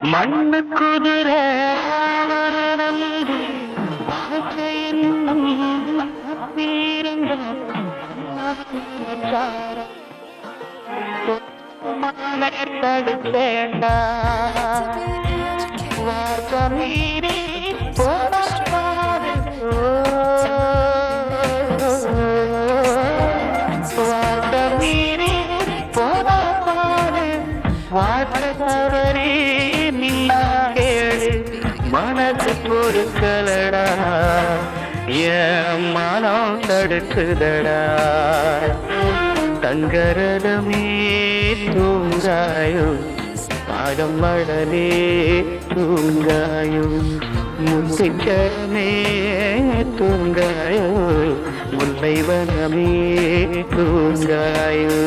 மண்ணு குதிரை நம்பி வாழ்க்கையின் வீரங்கள் தடுத்தேண்டா வார்த்தை மீறி போராடு வார்த்தை மீறி போராடு வார்த்தை தவறி நின்னா கேளு மனசு பொறுக்கலடா என் மனம் தடுக்குதடா தங்கரதமே தூங்காயோ பாடம் மடலே தூங்காயோ முசிக்கமே தூங்காயோ முல்லை வனமே தூங்காயோ